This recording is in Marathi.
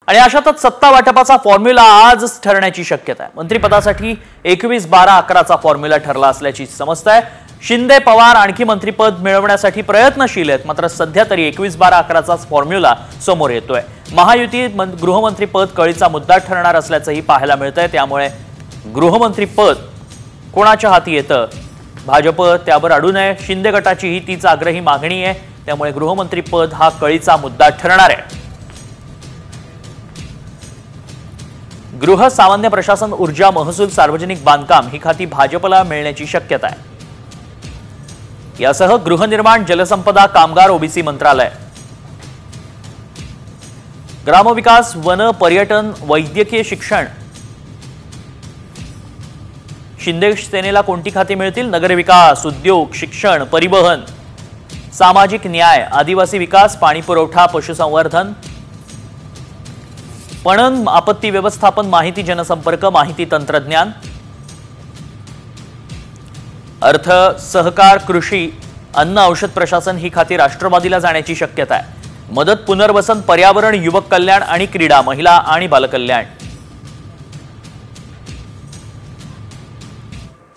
आणि अशातच सत्ता वाटपाचा फॉर्म्युला आजच ठरण्याची शक्यता आहे। मंत्रिपदासाठी 21-12-11चा फॉर्म्युला ठरला असल्याची समजताय। शिंदे पवार आणखी मंत्रिपद मिळवण्यासाठी प्रयत्नशील आहेत, मात्र सध्या तरी 21-12-11चाच फॉर्म्युला समोर येतोय। महायुती गृहमंत्रीपद कळीचा मुद्दा ठरणार असल्याचंही पाहायला मिळतंय। त्यामुळे गृहमंत्रीपद कोणाच्या हाती येतं, भाजप त्यावर अडू नये, शिंदे गटाची ही तीच आग्रही मागणी आहे। त्यामुळे गृहमंत्रीपद हा कळीचा मुद्दा ठरणार आहे। गृह, सामान्य प्रशासन, ऊर्जा, महसूल, सार्वजनिक बांधकाम ही खाती भाजपला मिळण्याची शक्यता आहे। यासह गृहनिर्माण, जलसंपदा, कामगार, ओबीसी मंत्रालय, ग्रामविकास, वन, पर्यटन, वैद्यकीय शिक्षण, शिंदे सेनेला कोणती खाती मिळतील? नगरविकास, उद्योग, शिक्षण, परिवहन, सामाजिक न्याय, आदिवासी विकास, पाणी पुरवठा, पशुसंवर्धन, पणन, आपत्ती व्यवस्थापन, माहिती जनसंपर्क, माहिती तंत्रज्ञान, अर्थ, सहकार, कृषी, अन्न औषध प्रशासन ही खाती राष्ट्रवादीला जाण्याची शक्यता आहे। मदत, पुनर्वसन, पर्यावरण, युवक कल्याण आणि क्रीडा, महिला आणि बालकल्याण,